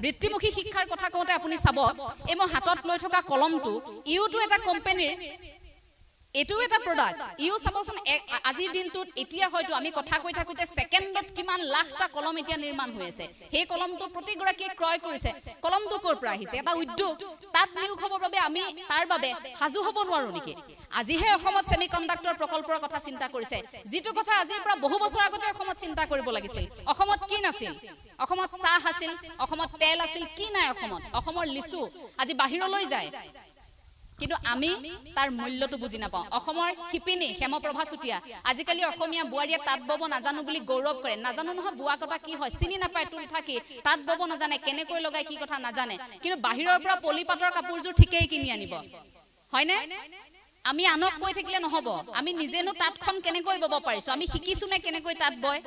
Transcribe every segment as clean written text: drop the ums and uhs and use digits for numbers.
বৃত্তিমুখী শিক্ষাৰ কথা কওঁতে আপুনি চাব এই মই হাতত লৈ থকা কলমটো ইউটো এটা কোম্পানীৰ এটো এটা প্ৰডাক্ট ইউ চাবচোন আজিৰ দিনটোত এতিয়া হয়তো আমি কথা কৈ থাকোতে সেকেন্ডত কিমান লাখটা কলম এতিয়া নিৰ্মাণ হৈ আছে সেই কলমটো প্ৰতিগৰাকী ক্ৰয় কৰিছে কলমটো কৰ পৰা আহিছে এটা উদ্যোগ তাত নিয়োগ হ'বৰ বাবে আমি তাৰ বাবে হাজু হ'ব নোৱাৰো নেকি আজিহে অসমত সেমিকন্ডাক্টৰ প্ৰকল্পৰ কথা চিন্তা কৰিছে যিটো কথা আজিৰ পৰা বহু বছৰ আগতে অসমত চিন্তা কৰিব লাগিছিল অসমত কি নাছিল অসমত চাহ আছিল অসমত তেল আছিল কি নাই অসমৰ লিচু আজি বাহিৰলৈ যায় কিন্তু আমি তাৰ মূল্যটো বুজি নাপাওঁ অসমৰ শিপিনী হেমপ্ৰভা চুটিয়া আজিকালি অসমীয়া বুৱাৰীয়ে তাঁত বব নাজানো বুলি গৌৰৱ কৰে নাজানো নহয় বুৱা কটা কি হয় চিনি নাপায় তুল থাকি তাঁত বব নাজানে কেনেকৈ লগাই কি কথা নাজানে কিন্তু বাহিৰৰ পৰা পলিপাটৰ কাপোৰযোৰ ঠিকেই কিনি আনিব হয়নে আমি আনক কৈ থাকিলে নহব আমি নিজেনো তাঁতখন কেনেকৈ বব পাৰিছো আমি শিকিছো নে কেনেকৈ তাঁত বয়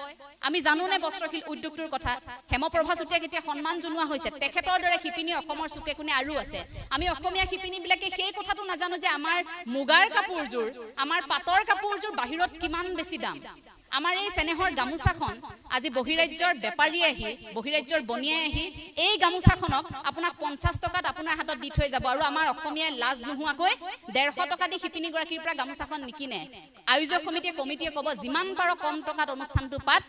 আমি জানো নে বস্ত্ৰশিল উদ্যোগটোৰ কথা হেমপ্ৰভা চুটিয়াক এতিয়া সন্মান জনোৱা হৈছে তেখেতৰ দৰে শিপিনী অসমৰ চুকে কোণে আৰু আছে আমি অসমীয়া শিপিনী বিলাকে সেই কথাটো নাজানো যে আমাৰ মুগাৰ কাপোৰযোৰ আমাৰ পাটৰ কাপোৰযোৰ বাহিৰত কিমান বেছি দাম আমাৰ এই চেনেহৰ গামুচাখন আজি বহিৰাজ্যৰ বেপাৰী আহি বহিৰাজ্যৰ বনিয়াই আহি এই গামুচাখনক আপোনাক 50 টকাত আপোনাৰ হাতত দি থৈ যাব আৰু আমাৰ অসমীয়াই লাজ নোহোৱাকৈ 150 টকা দি শিপিনী গৰাকীৰ পৰা গামুচাখন নিকিনে আয়োজক কমিটিয়ে ক'ব যিমান পাৰ কম টকাত অনুষ্ঠানটো পাত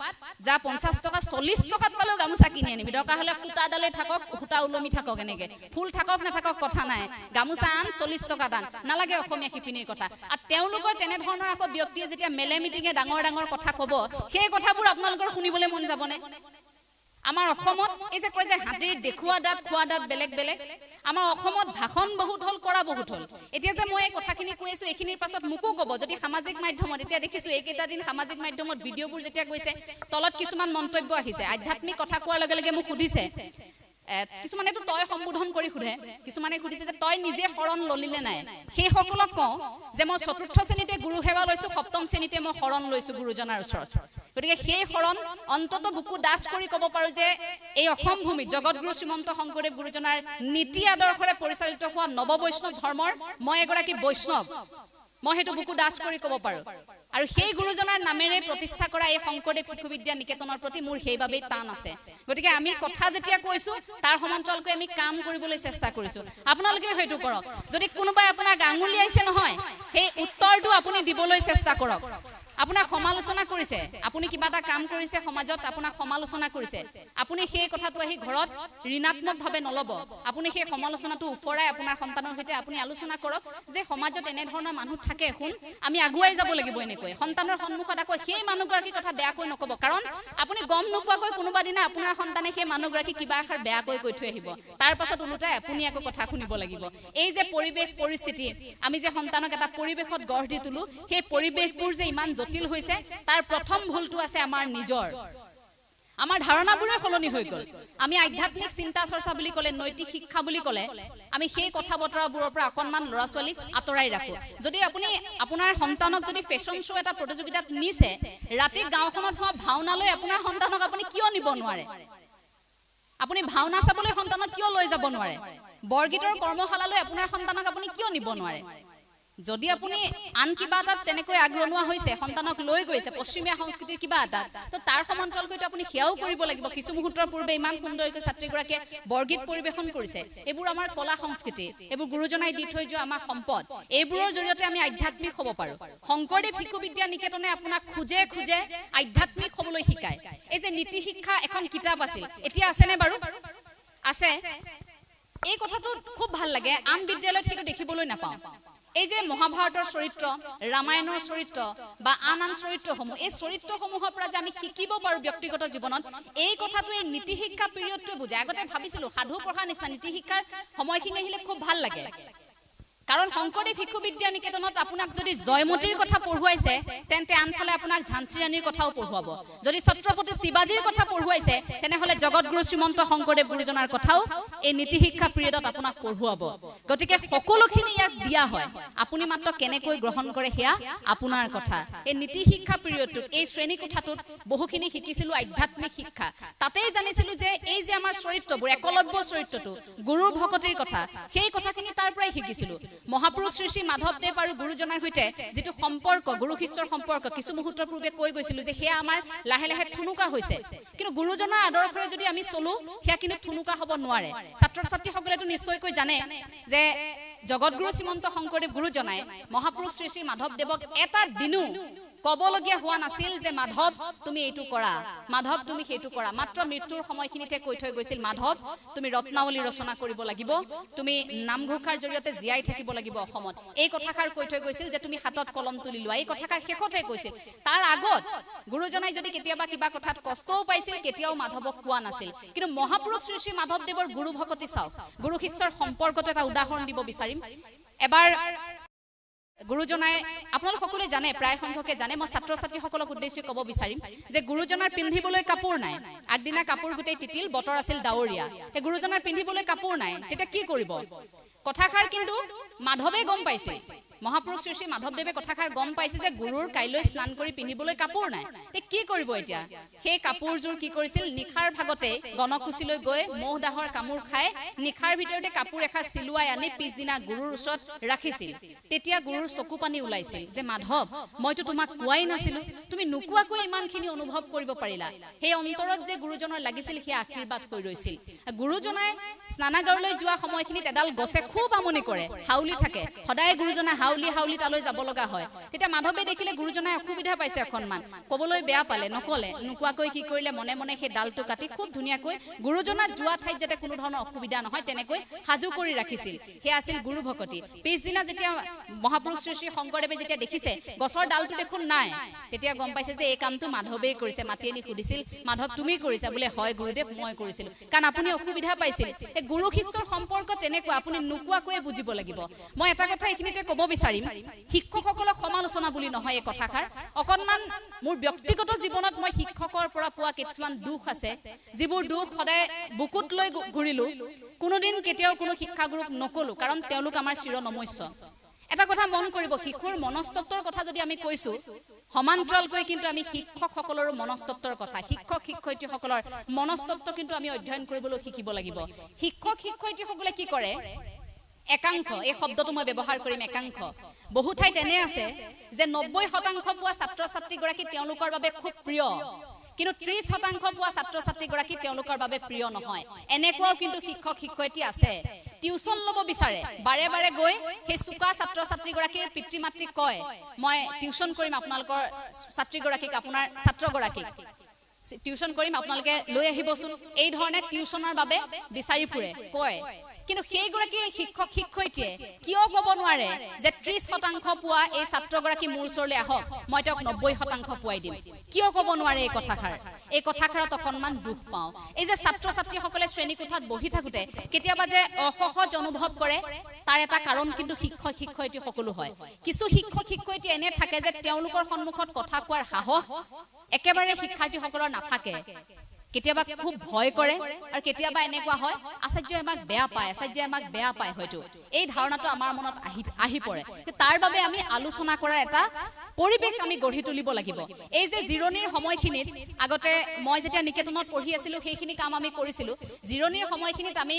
যা 50 টকা 40 টকাত পালেও গামুচা কিনি আনিবি দৰকাৰ হলে সূতাডালে থাকক সূতা উলমি থাকক এনেকে ফুল থাকক নাথাকক কথা নাই গামুচা আন 40 টকা দান নালাগে অসমীয়া শিপিনীৰ কথা আৰু তেওঁলোকৰ তেনে ধৰণৰ আকৌ ব্যক্তিয়ে যেতিয়া মেলে মিটিঙে ডাঙৰ কথা ক'ব সেই কথাবোৰ আপোনালোকৰ শুনিবলৈ মন যাবনে আমাৰ অসমত এই যে কয় যে হাতীৰ দেখুৱা দাঁত খোৱা দাঁত বেলেগ আমাৰ অসমত ভাষণ বহুত হল কৰা বহুত হল এতিয়া যে মই এই কথাখিনি কৈ আছো এইখিনিৰ পাছত মুকো ক'ব যদি সামাজিক মাধ্যমত এতিয়া দেখিছো এইকেইটা দিন সামাজিক মাধ্যমত ভিডিঅ'বোৰ যেতিয়া কৈছে তলত কিছুমান মন্তব্য আহিছে আধ্যাত্মিক কথা কোৱাৰ লগে লগে মোক সুধিছে কিছুমানে তো তই সম্বোধন কৰি সুধে কিছুমানে সুধিছে যে তই নিজে শৰণ ললিলে নাই সেই সকলক কওঁ যে মই চতুৰ্থ শ্ৰেণীতে গুৰু সেৱা লৈছো সপ্তম শ্ৰেণীতে মই শৰণ লৈছো গুৰুজনাৰ ওচৰত গতিকে সেই শৰণ অন্তত বুকু ডাঠ কৰি ক'ব পাৰো যে এই অসম ভূমিত জগতগুৰু শ্ৰীমন্ত শংকৰদেৱ গুৰুজনাৰ নীতি আদৰ্শৰে পৰিচালিত হোৱা নৱ বৈষ্ণৱ ধৰ্মৰ মই এগৰাকী বৈষ্ণৱ মই হেতু বুকু ডাঠ কৰি ক'ব পাৰো আৰু সেই গুৰুজনাৰ নামেৰে প্ৰতিষ্ঠা কৰা এই শংকৰদেৱ শিশু বিদ্যা নিকেতনৰ প্ৰতি মোৰ সেইভাবেই টান আছে গতিকে আমি কথা যেতিয়া কৈছো তাৰ সমান্তৰালকৈ আমি কাম কৰিবলৈ চেষ্টা কৰিছো আপোনালোকে হয়তো কৰক যদি কোনোবাই আপোনাক আঙুলি আইছে নহয় সেই উত্তৰটো আপুনি দিবলৈ চেষ্টা কৰক আপোনাক সমালোচনা কৰিছে আপুনি কিবা এটা কাম কৰিছে সমাজত আপোনাক সমালোচনা কৰিছে আপুনি সেই কথাটো আহি ঘৰত ঋণাত্মকভাৱে নলব আপুনি সেই সমালোচনাটো উফৰাই আপোনাৰ সন্তানৰ সৈতে আপুনি আলোচনা কৰক যে সমাজত এনে ধৰণৰ মানুহ থাকে শুন আমি আগুৱাই যাব লাগিব এনেকৈ সন্তানৰ সন্মুখত আকৌ সেই মানুহগৰাকীৰ কথা বেয়াকৈ নকব কাৰণ আপুনি গম নোপোৱাকৈ কোনোবা দিনা আপোনাৰ সন্তানে সেই মানুহগৰাকী কিবা এষাৰ বেয়াকৈ কৈ থৈ আহিব তাৰ পাছত উলটাই আপুনি আকৌ কথা শুনিব লাগিব এই যে পৰিৱেশ পৰিস্থিতি আমি যে সন্তানক এটা পৰিৱেশত গঢ় দি তুলো সেই পৰিৱেশবোৰ যে ইমান জটিল হৈছে তাৰ প্ৰথম ভুলটো আছে আমাৰ নিজৰ আমাৰ ধাৰণাবোৰে সলনি হৈ গল আমি আধ্যাত্মিক চিন্তা চৰ্চা বুলি ক'লে নৈতিক শিক্ষা বুলি ক'লে আমি সেই কথা বতৰাবোৰৰ পৰা অকনমান ল'ৰা ছোৱালীক আঁতৰাই ৰাখো যদি আপুনি আপোনাৰ সন্তানক যদি ফেশ্বন শ্ব' এটা প্ৰতিযোগিতাত নিছে ৰাতি গাঁওখনত হোৱা ভাওনালৈ আপোনাৰ সন্তানক আপুনি কিয় নিব নোৱাৰে আপুনি ভাওনা চাবলৈ সন্তানক কিয় লৈ যাব নোৱাৰে বৰগীতৰ কৰ্মশালালৈ আপোনাৰ সন্তানক আপুনি কিয় নিব নোৱাৰে যদি আপুনি আন কিবা এটা তেনেকৈ আগ্ৰহণোৱা হৈছে সন্তানক লৈ গৈছে পশ্চিমীয়া সংস্কৃতিৰ কিবা এটা তো তাৰ সমান্তৰালকৈ আপুনি সেয়াও কৰিব লাগিব কিছু মুহূৰ্তৰ পূৰ্বে ইমান সুন্দৰকৈ ছাত্ৰীগৰাকীয়ে বৰগীত পৰিবেশন কৰিছে এইবোৰ আমাৰ কলা সংস্কৃতি এইবোৰ গুৰুজনাই দি থৈ যোৱা আমাৰ সম্পদ এইবোৰৰ জৰিয়তে আমি আধ্যাত্মিক হ'ব পাৰো শংকৰদেৱ শিশু বিদ্যা নিকেতনে আপোনাক খুজে আধ্যাত্মিক হ'বলৈ শিকায় এই যে নীতি শিক্ষা এখন কিতাপ আছিল এতিয়া আছেনে বাৰু আছে এই কথাটো খুব ভাল লাগে আন বিদ্যালয়ত সেইটো দেখিবলৈ নাপাওঁ এই যে মহাভাৰতৰ চৰিত্ৰ ৰামায়ণৰ চৰিত্ৰ বা আন চৰিত্ৰসমূহ এই চৰিত্ৰসমূহৰ পৰা যে আমি শিকিব পাৰো ব্যক্তিগত জীৱনত এই কথাটো এই নীতি শিক্ষা পিৰিয়ডটো বুজায় আগতে ভাবিছিলো সাধু পঢ়া নিচিনা নীতি শিক্ষাৰ সময়খিনি আহিলে খুব ভাল লাগে কাৰণ শংকৰদেৱ শিশু বিদ্যা নিকেতনত আপোনাক যদি জয়মতীৰ কথা পঢ়ুৱাইছে তেন্তে আনফালে আপোনাক ঝান্সী ৰাণীৰ কথাও পঢ়ুৱাব যদি ছত্ৰপতি শিৱাজীৰ কথা পঢ়ুৱাইছে তেনেহলে জগতগুৰু শ্ৰীমন্ত শংকৰদেৱ গুৰুজনাৰ কথাও এই নীতি শিক্ষা পিৰিয়ডত আপোনাক পঢ়ুৱাব গতিকে সকলোখিনি ইয়াক দিয়া হয় আপুনি মাত্ৰ কেনেকৈ গ্ৰহণ কৰে হেয়া আপোনাৰ কথা এই নীতি শিক্ষা পিৰিয়ডটোত এই শ্ৰেণী কোঠাটোত বহুখিনি শিকিছিলো আধ্যাত্মিক শিক্ষা তাতেই জানিছিলো যে এই যে আমাৰ চৰিত্ৰবোৰ একলব্য চৰিত্ৰটো গুৰুৰ ভকতিৰ কথা সেই কথাখিনি তাৰ পৰাই শিকিছিলো মহাপুৰুষ শ্ৰী শ্ৰী মাধৱদেৱ আৰু গুৰুজনাৰ সৈতে যিটো সম্পৰ্ক গুৰু শিষ্যৰ সম্পৰ্ক কিছু মুহূৰ্তৰ পূৰ্বে কৈ গৈছিলো যে সেয়া আমাৰ লাহে লাহে থুনুকা হৈছে কিন্তু গুৰুজনাৰ আদৰ্শৰে যদি আমি চলো সেয়া কিন্তু থুনুকা হ'ব নোৱাৰে ছাত্ৰ ছাত্ৰীসকলেতো নিশ্চয়কৈ জানে যে জগতগুৰু শ্ৰীমন্ত শংকৰদেৱ গুৰুজনাই মহাপুৰুষ শ্ৰী শ্ৰী মাধৱদেৱক এটা দিনো কবলগীয়া হোৱা নাছিল যে মাধৱ তুমি এইটো কৰা মাধৱ তুমি সেইটো কৰা মাত্ৰ মৃত্যুৰ সময়খিনিতে কৈ থৈ গৈছিল মাধৱ তুমি ৰত্নাৱলী ৰচনা কৰিব লাগিব তুমি নামঘোষাৰ জৰিয়তে জীয়াই থাকিব লাগিব অসমত এই কথাষাৰ কৈ থৈ গৈছিল যে তুমি হাতত কলম তুলি লোৱা এই কথাষাৰ শেষতে কৈছিল তাৰ আগত গুৰুজনাই যদি কেতিয়াবা কিবা কথাত কষ্টও পাইছিল কেতিয়াও মাধৱক কোৱা নাছিল কিন্তু মহাপুৰুষ শ্ৰী শ্ৰী মাধৱদেৱৰ গুৰু ভকতি চাওক গুৰু শিষ্যৰ সম্পৰ্কটো এটা উদাহৰণ দিব বিচাৰিম এবাৰ গুৰুজনাই আপোনালোক সকলোৱে জানে প্ৰায় সংখ্যকে জানে মই ছাত্ৰ ছাত্ৰীসকলক উদ্দেশ্যি ক'ব বিচাৰিম যে গুৰুজনাৰ পিন্ধিবলৈ কাপোৰ নাই আগদিনা কাপোৰ গোটেই তিতিল বতৰ আছিল ডাৱৰীয়া এই গুৰুজনাৰ পিন্ধিবলৈ কাপোৰ নাই তেতিয়া কি কৰিব কথাষাৰ কিন্তু মাধৱে গম পাইছে মহাপুৰুষ শ্ৰী শ্ৰী মাধৱদেৱে কথাষাৰ গম পাইছে যে গুৰুৰ কাইলৈ স্নান কৰি পিন্ধিবলৈ কাপোৰ নাই তে কি কৰিব এতিয়া সেই কাপোৰযোৰ কি কৰিছিল নিখাৰ ভাগতে গণকুচিলৈ গৈ মহদাহৰ কামোৰ খাই নিখাৰ ভিতৰতে কাপোৰ এখা চিলুৱাই আনি পিছদিনা গুৰুৰ ওচৰত ৰাখিছিল তেতিয়া গুৰুৰ চকু পানী ওলাইছিল যে মাধৱ মইতো তোমাক কোৱাই নাছিলো তুমি নোকোৱাকৈ ইমানখিনি অনুভৱ কৰিব পাৰিলা সেই অন্তৰত যে গুৰুজনৰ লাগিছিল সেই আশীৰ্বাদ কৈ ৰৈছিল গুৰুজনাই স্নানাগাৰলৈ যোৱা সময়খিনিত এডাল গছে খুব আমনি কৰে হাউলি থাকে সদায় গুৰুজনা হাউলি হাউলি তালৈ যাব লগা হয় তেতিয়া মাধৱে দেখিলে গুৰুজনাই অসুবিধা পাইছে অকণমান ক'বলৈ বেয়া পালে নকলে নোকোৱাকৈ কি কৰিলে মনে মনে সেই ডালটো কাটি খুব ধুনীয়াকৈ গুৰুজনাত যোৱা ঠাইত যাতে কোনো ধৰণৰ অসুবিধা নহয় তেনেকৈ সাজু কৰি ৰাখিছিল সেয়া আছিল গুৰু ভকতি পিছদিনা যেতিয়া মহাপুৰুষ শ্ৰী শ্ৰী শংকৰদেৱে যেতিয়া দেখিছে গছৰ ডালটো দেখোন নাই তেতিয়া গম পাইছে যে এই কামটো মাধৱেই কৰিছে মাতি আনি সুধিছিল মাধৱ তুমি কৰিছা বোলে হয় গুৰুদেৱ মই কৰিছিলো কাৰণ আপুনি অসুবিধা পাইছিল এই গুৰু শিষ্যৰ সম্পৰ্ক তেনেকুৱা আপুনি নোকোৱাকৈয়ে বুজিব লাগিব মই এটা কথা এইখিনিতে ক'ব বিচাৰিম শিক্ষকসকলক সমালোচনা বুলি নহয় এই কথাষাৰ অকণমান মোৰ ব্যক্তিগত জীৱনত মই শিক্ষকৰ পৰা পোৱা কিছুমান দুখ আছে যিবোৰ দুখ সদায় বুকুত লৈ ঘূৰিলো কোনোদিন কেতিয়াও কোনো শিক্ষাগুৰুক নকলো কাৰণ তেওঁলোক আমাৰ চিৰনমস্য এটা কথা মন কৰিব শিশুৰ মনস্তত্বৰ কথা যদি আমি কৈছো সমান্তৰালকৈ কিন্তু আমি শিক্ষকসকলৰ মনস্তত্বৰ কথা শিক্ষক শিক্ষয়িত্ৰীসকলৰ মনস্তত্ব কিন্তু আমি অধ্যয়ন কৰিবলৈ শিকিব লাগিব শিক্ষক শিক্ষয়িত্ৰীসকলে কি কৰে একাংশ এই শব্দটো মই ব্যৱহাৰ কৰিম একাংশ বহু ঠাইত এনে আছে যে 90% পোৱা ছাত্ৰ ছাত্ৰীগৰাকী তেওঁলোকৰ বাবে খুব প্ৰিয় কিন্তু 30% পোৱা ছাত্ৰ ছাত্ৰীগৰাকী তেওঁলোকৰ বাবে প্ৰিয় নহয় এনেকুৱাও কিন্তু শিক্ষক শিক্ষয়িত্ৰী আছে টিউচন ল'ব বিচাৰে বাৰে বাৰে গৈ সেই চুকা ছাত্ৰ ছাত্ৰীগৰাকীৰ পিতৃ মাতৃক কয় মই টিউচন কৰিম আপোনালোকৰ ছাত্ৰীগৰাকীক আপোনাৰ ছাত্ৰগৰাকীক টিউচন কৰিম আপোনালোকে লৈ আহিবচোন এই ধৰণে টিউচনৰ বাবে বিচাৰি ফুৰে কয় কিন্তু সেইগৰাকী শিক্ষক শিক্ষয়িত্ৰীয়ে কিয় ক'ব নোৱাৰে যে 30% পোৱা এই ছাত্ৰগৰাকী মোৰ ওচৰলৈ আহক মই তেওঁক 90% পোৱাই দিম কিয় ক'ব নোৱাৰে এই কথাষাৰত অকণমান দুখ পাওঁ এই যে ছাত্ৰ ছাত্ৰীসকলে শ্ৰেণীকোঠাত বহি থাকোঁতে কেতিয়াবা যে অসহজ অনুভৱ কৰে তাৰ এটা কাৰণ কিন্তু শিক্ষক শিক্ষয়িত্ৰী সকলো হয় কিছু শিক্ষক শিক্ষয়িত্ৰী এনে থাকে যে তেওঁলোকৰ সন্মুখত কথা কোৱাৰ সাহস একেবাৰে শিক্ষাৰ্থীসকলৰ নাথাকে কেতিয়াবা খুব ভয় কৰে আৰু কেতিয়াবা এনেকুৱা হয় আচাৰ্যই আমাক বেয়া পায় হয়তো এই ধাৰণাটো আমাৰ মনত আহি পৰে তাৰ বাবে আমি আলোচনা কৰাৰ এটা পৰিবেশ আমি গঢ়ি তুলিব লাগিব এই যে জিৰণিৰ সময়খিনিত আগতে মই যেতিয়া নিকেতনত পঢ়ি আছিলো সেইখিনি কাম আমি কৰিছিলো জিৰণিৰ সময়খিনিত আমি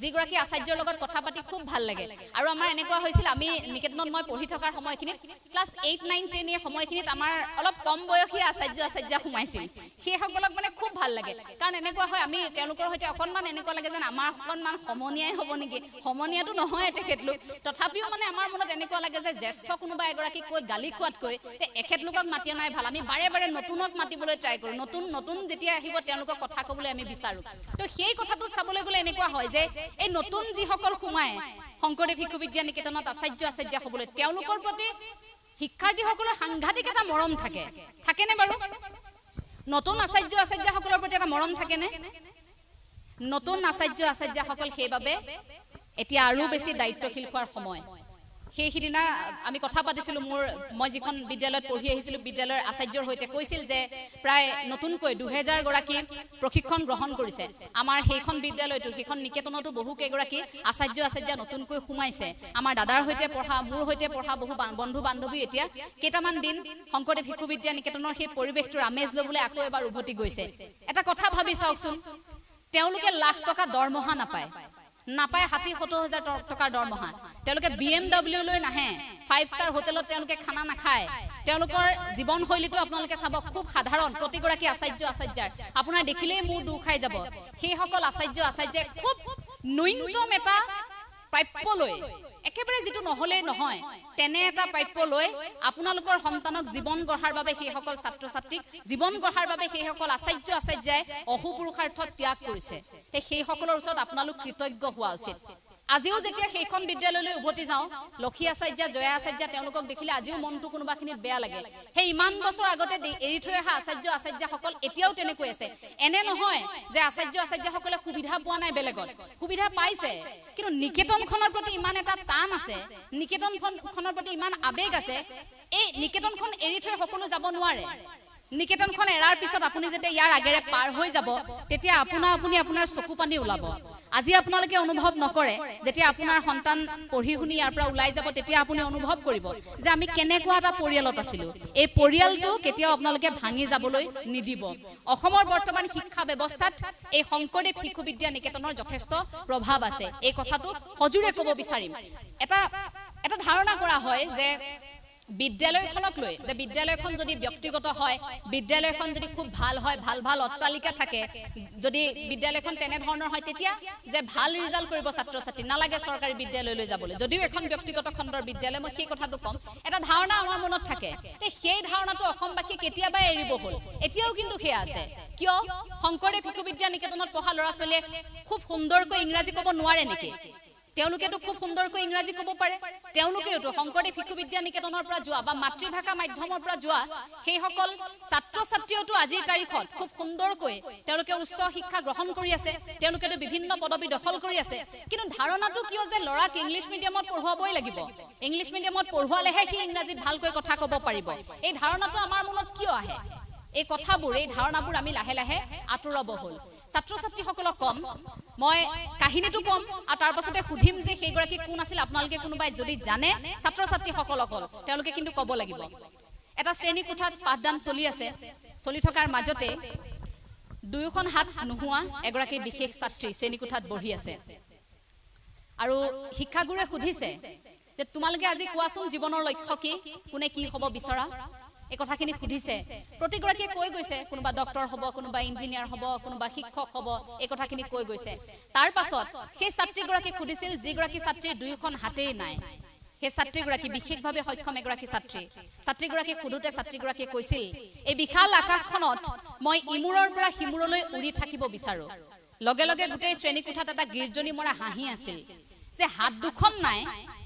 যিগৰাকী আচাৰ্যৰ লগত কথা পাতি খুব ভাল লাগে আৰু আমাৰ এনেকুৱা হৈছিল আমি নিকেতনত মই পঢ়ি থকাৰ সময়খিনিত ক্লাছ 8 9 10 এই সময়খিনিত আমাৰ অলপ কম বয়সীয়া আচাৰ্য সোমাইছিল সেইসকলক মানে খুব ভাল লাগে কাৰণ এনেকুৱা হয় আমি তেওঁলোকৰ সৈতে অকণমান এনেকুৱা লাগে যেন আমাৰ অকণমান সমনীয়াই হ'ব নেকি সমনীয়াটো নহয় তেখেতলোক তথাপিও মানে আমাৰ মনত এনেকুৱা লাগে যে জ্যেষ্ঠ কোনোবা এগৰাকীক কৈ গালি খোৱাতকৈ এখেতলোকক মাতি অনাই ভাল আমি বাৰে বাৰে নতুনক মাতিবলৈ ট্ৰাই কৰোঁ নতুন যেতিয়া আহিব তেওঁলোকক কথা ক'বলৈ আমি বিচাৰোঁ তো সেই কথাটোত চাবলৈ গ'লে এনেকুৱা হয় যে এই নতুন যিসকল সোমায় শংকৰদেৱ শিশু বিদ্যা নিকেতনত আচাৰ্য হ'বলৈ তেওঁলোকৰ প্ৰতি শিক্ষাৰ্থীসকলৰ সাংঘাতিক এটা মৰম থাকেনে বাৰু নতুন আচাৰ্যসকলৰ প্ৰতি এটা মৰম থাকেনে নতুন আচাৰ্যসকল সেইবাবে এতিয়া আৰু বেছি দায়িত্বশীল হোৱাৰ সময় সেইদিনা আমি কথা পাতিছিলো মই যিখন বিদ্যালয়ত পঢ়ি আহিছিলো বিদ্যালয়ৰ আচাৰ্যৰ সৈতে কৈছিল যে প্ৰায় নতুনকৈ 2000 গৰাকী প্ৰশিক্ষণ গ্ৰহণ কৰিছে আমাৰ সেইখন বিদ্যালয়টো সেইখন নিকেতনতো বহু কেইগৰাকী আচাৰ্য নতুনকৈ সোমাইছে আমাৰ দাদাৰ সৈতে পঢ়া মোৰ সৈতে পঢ়া বহু বন্ধু বান্ধৱী এতিয়া কেইটামান দিন শংকৰদেৱ শিশু বিদ্যা নিকেতনৰ সেই পৰিৱেশটোৰ আমেজ ল'বলৈ আকৌ এবাৰ উভতি গৈছে এটা কথা ভাবি চাওকচোন তেওঁলোকে লাখ টকা দৰমহা নাপায় নাপায় 60-70,000 টকাৰ দৰমহা তেওঁলোকে BMW লৈ নাহে 5 ষ্টাৰ হোটেলত তেওঁলোকে খানা নাখায় তেওঁলোকৰ জীৱনশৈলীটো আপোনালোকে চাব খুব সাধাৰণ প্ৰতিগৰাকী আচাৰ্যাৰ আপোনাৰ দেখিলেই মোৰ দুখ খাই যাব সেই সকল আচাৰ্যে খুব ন্যূনতম এটা প্ৰাপ্য লৈ একেবাৰে যেটো নহলে নহয় তেনে এটা প্ৰাপ্য লৈ আপোনালোকৰ সন্তানক জীৱন গঢ়াৰ বাবে সেই সকল ছাত্ৰ ছাত্ৰীক জীৱন গঢ়াৰ বাবে সেই সকল আচাৰ্যাই অহুপুৰুষাৰ্থ ত্যাগ কৰিছে সেই সকলৰ ওচৰত আপোনালোক কৃতজ্ঞ হোৱা উচিত আজিও যেতিয়া সেইখন বিদ্যালয়লৈ উভতি যাও লক্ষী আচাৰ্য জয়া আচাৰ্য তেওঁলোকক দেখিলে আজিও মনটো কোনোবাখিনিত বেয়া লাগে সেই ইমান বছৰ আগতে এৰি থৈ অহা আচাৰ্যসকল এতিয়াও তেনেকৈ আছে এনে নহয় যে আচাৰ্যসকলে সুবিধা পোৱা নাই বেলেগত সুবিধা পাইছে কিন্তু নিকেতনখনৰ প্ৰতি ইমান এটা টান আছে নিকেতনখনৰ প্ৰতি ইমান আবেগ আছে এই নিকেতনখন এৰি থৈ সকলো যাব নোৱাৰে নিকেতনখন এৰাৰ পিছত আপুনি যেতিয়া ইয়াৰ আগেৰে পাৰ হৈ যাব তেতিয়া আপুনি আপোনাৰ চকু পানী ওলাব আজি আপোনালোকে অনুভৱ নকৰে যেতিয়া আপোনাৰ সন্তান পঢ়ি শুনি ইয়াৰ পৰা ওলাই যাব তেতিয়া আপুনি অনুভৱ কৰিব যে আমি কেনেকুৱা এটা পৰিয়ালত আছিলো এই পৰিয়ালটো কেতিয়াও আপোনালোকে ভাঙি যাবলৈ নিদিব অসমৰ বৰ্তমান শিক্ষা ব্যৱস্থাত এই শংকৰদেৱ শিশু বিদ্যা নিকেতনৰ যথেষ্ট প্ৰভাৱ আছে এই কথাটো হজুৰে ক'ব বিচাৰিম এটা ধাৰণা কৰা হয় যে বিদ্যালয়খনক লৈ যে বিদ্যালয়খন যদি ব্যক্তিগত হয় বিদ্যালয়খন যদি খুব ভাল হয় ভাল অট্টালিকা থাকে যদি বিদ্যালয়খন তেনে ধৰণৰ হয় তেতিয়া যে ভাল ৰিজাল্ট কৰিব ছাত্ৰ ছাত্ৰী নালাগে চৰকাৰী বিদ্যালয়লৈ যাবলৈ যদিও এখন ব্যক্তিগত খণ্ডৰ বিদ্যালয় মই সেই কথাটো কম এটা ধাৰণা আমাৰ মনত থাকে সেই ধাৰণাটো অসমবাসী কেতিয়াবা এৰিব হ'ল এতিয়াও কিন্তু সেয়া আছে কিয় শংকৰদেৱ শিশু বিদ্যা নিকেতনত পঢ়া ল'ৰা ছোৱালীয়ে খুব সুন্দৰকৈ ইংৰাজী ক'ব নোৱাৰে নেকি তেওঁলোকেতো খুব সুন্দৰকৈ ইংৰাজী ক'ব পাৰে তেওঁলোকেওতো শংকৰদেৱ শিশু বিদ্যা নিকেতনৰ পৰা যোৱা বা মাতৃভাষা মাধ্যমৰ পৰা যোৱা সেই সকল ছাত্ৰ ছাত্ৰীওতো আজিৰ তাৰিখত খুব সুন্দৰকৈ তেওঁলোকে উচ্চ শিক্ষা গ্ৰহণ কৰি আছে তেওঁলোকেতো বিভিন্ন পদবী দখল কৰি আছে কিন্তু ধাৰণাটো কিয় যে ল'ৰাক ইংলিছ মিডিয়ামত পঢ়ুৱাবই লাগিব ইংলিছ মিডিয়ামত পঢ়ুৱালেহে সি ইংৰাজীত ভালকৈ কথা ক'ব পাৰিব এই ধাৰণাটো আমাৰ মনত কিয় আহে এই কথাবোৰ এই ধাৰণাবোৰ আমি লাহে লাহে আঁতৰাব হ'ল ছাত্ৰ ছাত্ৰীসকলক কম মই কাহিনীটো কম আৰু তাৰ পাছতে সুধিম যে সেইগৰাকী কোন আছিল আপোনালোকে কোনোবাই যদি জানে ছাত্ৰ ছাত্ৰীসকলক তেওঁলোকে কিন্তু ক'ব লাগিব এটা শ্ৰেণী কোঠাত পাঠদান চলি আছে চলি থকাৰ মাজতে দুয়োখন হাত নোহোৱা এগৰাকী বিশেষ ছাত্ৰী শ্ৰেণী কোঠাত বহি আছে আৰু শিক্ষাগুৰুৱে সুধিছে যে তোমালোকে আজি কোৱাচোন জীৱনৰ লক্ষ্য কি কোনে কি হ'ব বিচৰা এই কথাখিনি সুধিছে প্ৰতিগৰাকীয়ে কৈ গৈছে কোনোবা ডক্টৰ হ'ব কোনোবা ইঞ্জিনিয়াৰ হ'ব কোনোবা শিক্ষক হ'ব এই কথাখিনি কৈ গৈছে তাৰ পাছত সেই ছাত্ৰীগৰাকী সুধিছিল যিগৰাকী ছাত্ৰীৰ দুয়োখন হাতেই নাই সেই ছাত্ৰীগৰাকী বিশেষভাৱে সক্ষম এগৰাকী ছাত্ৰীগৰাকী সুধোতে ছাত্ৰীগৰাকীয়ে কৈছিল এই বিশাল আকাশখনত মই ইমূৰৰ পৰা সিমূৰলৈ উৰি থাকিব বিচাৰো লগে লগে গোটেই শ্ৰেণী কোঠাত এটা গীৰ্জনী মৰা হাঁহি আছিল যে হাত দুখন নাই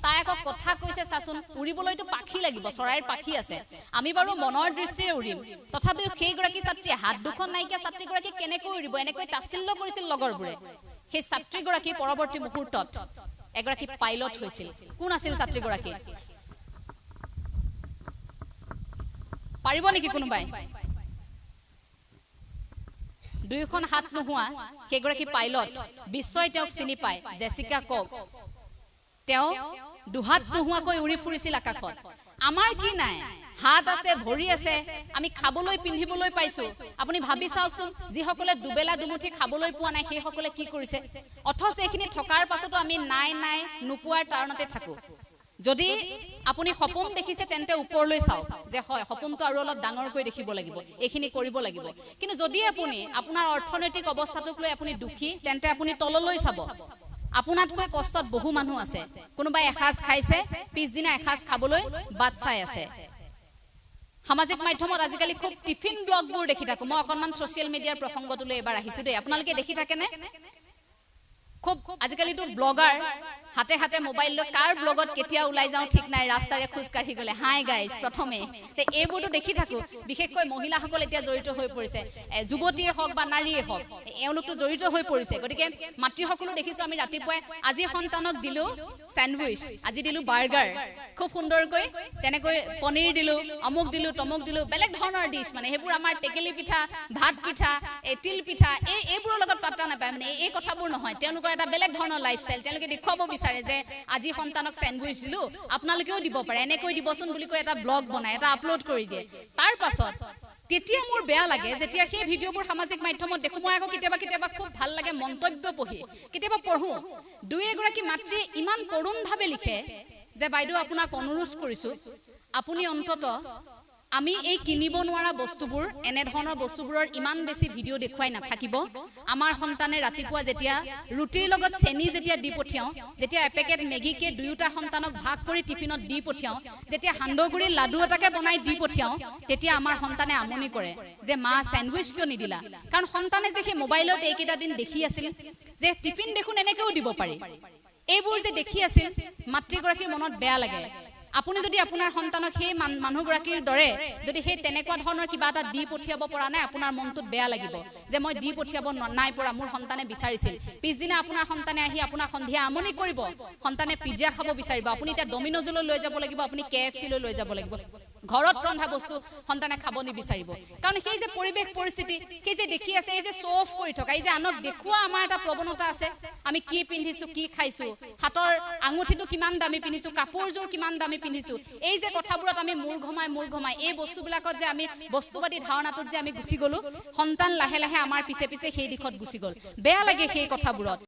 তাই আকৌ কথা কৈছে চাচোন উৰিবলৈতো পাখি লাগিব চৰাইৰ পাখি আছে আমি বাৰু মনৰ দৃষ্টিৰে উৰিম তথাপিও সেইগৰাকী ছাত্ৰীয়ে হাত দুখন নাইকিয়া ছাত্ৰীগৰাকী কেনেকৈ উৰিব এনেকৈ তাচ্ছিল্য কৰিছিল লগৰবোৰে সেই ছাত্ৰীগৰাকী পৰৱৰ্তী মুহূৰ্তত এগৰাকী পাইলট হৈছিল কোন আছিল ছাত্ৰীগৰাকী পাৰিব নেকি কোনোবাই দুয়োখন হাত নোহোৱা সেইগৰাকী পাইলট বিশ্বই তেওঁক চিনি পায় জেছিকা কক্স তেওঁ দুহাত নোহোৱাকৈ উৰি ফুৰিছিল আকাশত আমাৰ কি নাই হাত আছে ভৰি আছে আমি খাবলৈ পিন্ধিবলৈ পাইছো আপুনি ভাবি চাওকচোন যিসকলে দুবেলা দুমুঠি খাবলৈ পোৱা নাই সেইসকলে কি কৰিছে অথচ এইখিনি থকাৰ পাছতো আমি নাই নোপোৱাৰ তাৰণতে থাকো যদি আপুনি সপোন দেখিছে তেন্তে ওপৰলৈ চাওক যে হয় সপোনটো আৰু অলপ ডাঙৰকৈ দেখিব লাগিব এইখিনি কৰিব লাগিব কিন্তু যদি আপুনি আপোনাৰ অৰ্থনৈতিক অৱস্থাটোক লৈ আপুনি দুখী তেন্তে আপুনি তললৈ চাব আপোনাতকৈ কষ্টত বহু মানুহ আছে কোনোবাই এসাজ খাইছে পিছদিনা এসাজ খাবলৈ বাট চাই আছে সামাজিক মাধ্যমত আজিকালি খুব টিফিন ব্লগবোৰ দেখি থাকো মই অকনমান সোশ্যাল মিডিয়াৰ প্ৰসংগটোলৈ এবাৰ আহিছো দেই আপোনালোকে দেখি থাকেনে খুব আজিকালিটো ব্লগাৰ হাতে হাতে মোবাইল লৈ কাৰ ব্লগত কেতিয়া ওলাই যাওঁ ঠিক নাই ৰাস্তাৰে খোজ কাঢ়ি গলে হাই গাইজ প্ৰথমে এইবোৰটো দেখি থাকো বিশেষকৈ মহিলাসকল এতিয়া জড়িত হৈ পৰিছে যুৱতীয়ে হওক বা নাৰীয়ে হওক এওঁলোকটো জড়িত হৈ পৰিছে গতিকে মাতৃসকলো দেখিছো আমি ৰাতিপুৱাই আজি সন্তানক দিলো স্যান্ডউইচ আজি দিলো বাৰ্গাৰ খুব সুন্দৰকৈ তেনেকৈ পনীৰ দিলো অমুক দিলো তমুক দিলো বেলেগ ধৰণৰ ডিশ মানে সেইবোৰ আমাৰ টেকেলি পিঠা ভাত পিঠা তিল পিঠা এইবোৰৰ লগত পাত্তা নাপায় মানে এই কথাবোৰ নহয় তেওঁলোকৰ এটা বেলেগ ধৰণৰ লাইফষ্টাইল তেওঁলোকে দেখুৱাব বিচাৰে যে আজি সন্তানক স্যান্ডউইচ দিলো আপোনালোকেও দিব পাৰে এনেকৈ দিবচোন বুলি কৈ এটা ব্লগ বনায় এটা আপলোড কৰি দিয়ে তাৰ পাছত তেতিয়া মোৰ বেয়া লাগে যেতিয়া সেই ভিডিঅ'বোৰ সামাজিক মাধ্যমত দেখো মই আকৌ কেতিয়াবা খুব ভাল লাগে মন্তব্য পঢ়ি কেতিয়াবা পঢ়ো দুই এগৰাকী মাতৃয়ে ইমান কৰোণভাৱে লিখে যে বাইদেউ আপোনাক অনুৰোধ কৰিছো আপুনি অন্তত আমি এই কিনিব নোৱাৰা বস্তুবোৰ এনে ধৰণৰ বস্তুবোৰৰ ইমান বেছি ভিডিঅ' দেখুৱাই নাথাকিব আমাৰ সন্তানে ৰাতিপুৱা যেতিয়া ৰুটিৰ লগত চেনি যেতিয়া দি পঠিয়াও যেতিয়া এপেকেট মেগীকে দুয়োটা সন্তানক ভাগ কৰি টিফিনত দি পঠিয়াও যেতিয়া সান্দগুৰি লাডু এটাকে বনাই দি পঠিয়াও তেতিয়া আমাৰ সন্তানে আমনি কৰে যে মা স্যান্ডউইচ কিয় নিদিলা কাৰণ সন্তানে যে সেই মোবাইলত এইকেইটা দিন দেখি আছিল যে টিফিন দেখোন এনেকেও দিব পাৰি এইবোৰ যে দেখি আছিল মাতৃগৰাকীৰ মনত বেয়া লাগে আপুনি যদি আপোনাৰ সন্তানক সেই মানুহগৰাকীৰ দৰে যদি সেই তেনেকুৱা ধৰণৰ কিবা এটা দি পঠিয়াব পৰা নাই আপোনাৰ মনটোত বেয়া লাগিব যে মই দি পঠিয়াব নাই পৰা মোৰ সন্তানে বিচাৰিছিল পিছদিনা আপোনাৰ সন্তানে আহি আপোনাক সন্ধিয়া আমনি কৰিব সন্তানে পিজ্জা খাব বিচাৰিব আপুনি এতিয়া ডমিনোজলৈ লৈ যাব লাগিব আপুনি KFC লৈ যাব লাগিব ঘৰত ৰন্ধা বস্তু সন্তানে খাব নিবিচাৰিব কাৰণ সেই যে পৰিবেশ পৰিস্থিতি সেই যে দেখি আছে এই যে শো অফ কৰি থকা এই যে আনক দেখুৱা আমাৰ এটা প্ৰৱণতা আছে আমি কি পিন্ধিছো কি খাইছো হাতৰ আঙুঠিটো কিমান দামী পিন্ধিছো কাপোৰযোৰ কিমান দামী পিন্ধিছো এই যে কথাবোৰত আমি মূৰ ঘমাই এই বস্তুবিলাকত যে আমি বস্তুবাদী ধাৰণাটোত যে আমি গুচি গলো সন্তান লাহে লাহে আমাৰ পিছে পিছে সেই দিশত গুচি গল বেয়া লাগে সেই কথাবোৰত